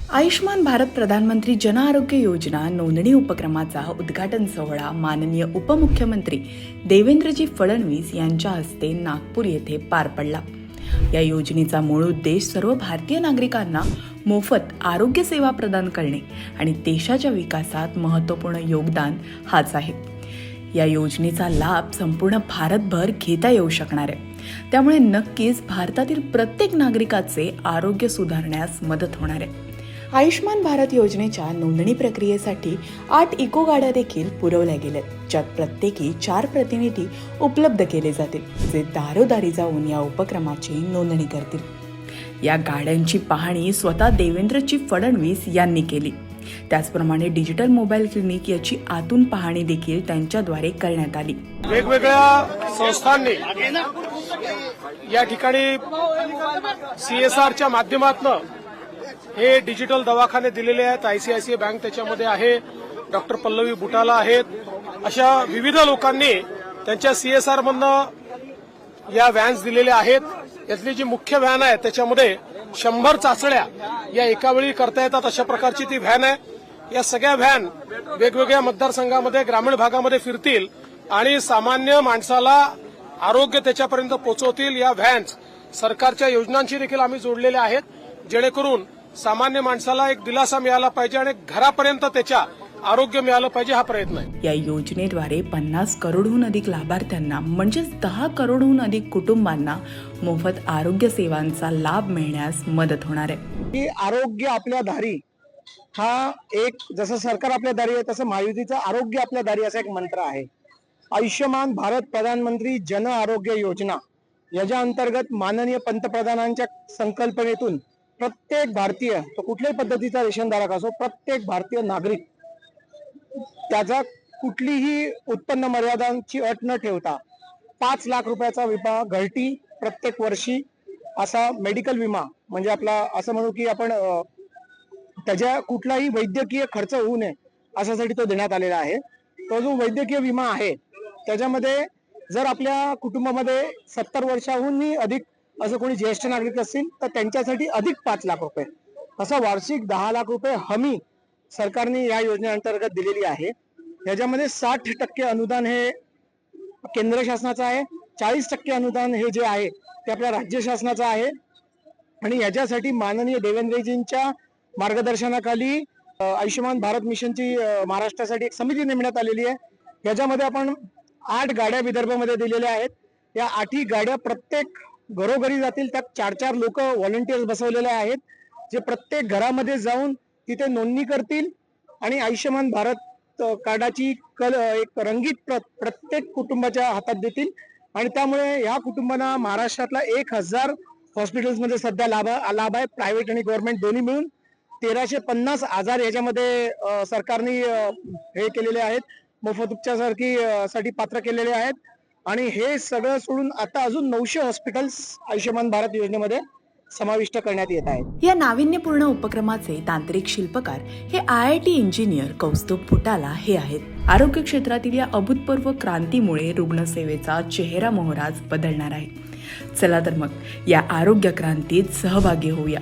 आयुष्मान भारत प्रधानमंत्री जन आरोग्य योजना नोंदणी उपक्रमाचा उद्घाटन सोहळा माननीय उपमुख्यमंत्री देवेंद्रजी फडणवीस यांच्या हस्ते नागपूर येथे पार पडला। या योजनेचा मूळ उद्देश सर्व भारतीय नागरिकांना मोफत आरोग्य सेवा प्रदान करणे आणि देशाच्या विकासात महत्त्वपूर्ण योगदान हाच आहे। या योजनेचा लाभ संपूर्ण भारतभर घेता येऊ शकणार आहे। त्यामुळे नक्कीच भारतातील प्रत्येक नागरिकाचे आरोग्य सुधारण्यास मदत होणार आहे। आयुष्मान भारत योजनेच्या नोंदणी प्रक्रियेसाठी 8 इको गाड्या देखील पुरवल्या गेल्यात, ज्यात प्रत्येकी 4 प्रतिनिधी उपलब्ध केले जातील, जे दारोदारी जाऊन या उपक्रमाची नोंदणी करतील। या गाड्यांची पाहणी स्वतः देवेंद्रजी फडणवीस यांनी केली। त्याचप्रमाणे डिजिटल मोबाईल क्लिनिक याची आतून पाहणी देखील त्यांच्याद्वारे करण्यात आली। वेगवेगळ्या संस्थांनी या ठिकाणी CSRच्या माध्यमातून हे डिजिटल दवाखाने दिलेले आहेत। ICICI बँक त्याच्यामध्ये आहे, डॉक्टर पल्लवी बुटाला आहेत। अशा विविध लोकांनी त्यांच्या CSR मधनं या व्हॅन्स दिलेल्या आहेत। यातली जी मुख्य व्हॅन आहे त्याच्यामध्ये 100 चाचण्या या एका वेळी करता येतात अशा प्रकारची ती व्हॅन आहे। या सगळ्या व्हॅन वेगवेगळ्या मतदारसंघामध्ये ग्रामीण भागामध्ये फिरतील आणि सामान्य माणसाला आरोग्य त्याच्यापर्यंत पोहोचवतील। या व्हॅन्स सरकारच्या योजनांशी देखील आम्ही जोडलेल्या आहेत, जेणेकरून सामान्य माणसाला एक दिलासा मिळाला पाहिजे आणि घरापर्यंत त्याच्या आरोग्य मिळालं पाहिजे, हा प्रयत्न आहे। या योजनेद्वारे 50 करोडहून अधिक लाभार्थ्यांना म्हणजेच 10 करोडहून अधिक कुटुंबांना मोफत आरोग्य सेवांचा लाभ मिळण्यास मदत होणार आहे। की आरोग्य आपल्या दारी हा एक, जसं सरकार आपल्या दारी आहे तसं महायुतीचं आरोग्य आपल्या दारी असा एक मंत्र आहे। आयुष्यमान भारत प्रधानमंत्री जन आरोग्य योजना याच्या अंतर्गत माननीय पंतप्रधानांच्या संकल्पनेतून प्रत्येक भारतीय, तो कुठल्याही पद्धतीचा रेशनधारक असो, प्रत्येक भारतीय नागरिक त्याचा कुठलीही उत्पन्न मर्यादांची अट न ठेवता 5 लाख रुपयाचा विमा घरटी प्रत्येक वर्षी असा मेडिकल विमा, म्हणजे आपला असं म्हणू की आपण त्याच्या कुठलाही वैद्यकीय खर्च होऊ नये अशासाठी तो देण्यात आलेला आहे। तो जो वैद्यकीय विमा आहे त्याच्यामध्ये जर आपल्या कुटुंबामध्ये 70 वर्षाहूनही अधिक असं कोणी ज्येष्ठ नागरिक असतील तर त्यांच्यासाठी अधिक 5 लाख रुपये असा वार्षिक 10 लाख रुपये हमी सरकारने या योजनेअंतर्गत दिलेली आहे। याच्यामध्ये 60% अनुदान हे केंद्र शासनाचं आहे, 40% अनुदान हे जे आहे ते आपल्या राज्य शासनाचं आहे। आणि याच्यासाठी माननीय देवेंद्रजींच्या मार्गदर्शनाखाली आयुष्यमान भारत मिशनची महाराष्ट्रासाठी एक समिती नेमण्यात आलेली आहे। याच्यामध्ये आपण 8 गाड्या विदर्भामध्ये दिलेल्या आहेत। या 8ही गाड्या प्रत्येक घरोघरी जातील। त्यात 4-4 लोक व्हॉलंटियर्स बसवलेले आहेत, जे प्रत्येक घरामध्ये जाऊन तिथे नोंदणी करतील आणि आयुष्यमान भारत कार्डाची एक रंगीत प्रत्येक कुटुंबाच्या हातात देतील। आणि त्यामुळे या कुटुंबांना महाराष्ट्रातला 1000 हॉस्पिटल्समध्ये सध्या लाभ आहे, प्रायव्हेट आणि गव्हर्नमेंट दोन्ही मिळून 1350 आजार याच्यामध्ये सरकारने हे केलेले आहेत, मोफत उपचारासाठी पात्र केलेले आहेत। आणि हे सगळं सोडून आता अजून 900 हॉस्पिटल्स आयुष्यमान भारत योजनेमध्ये समाविष्ट करण्यात येत आहेत। या नाविन्यपूर्ण उपक्रमाचे तांत्रिक शिल्पकार हे IIT इंजिनियर कौस्तुभ फुटाला हे आहेत। आरोग्य क्षेत्रातील या अभूतपूर्व क्रांतीमुळे रुग्णसेवेचा चेहरा मोहराच बदलणार आहे। चला तर मग या आरोग्य क्रांतीत सहभागी होऊया।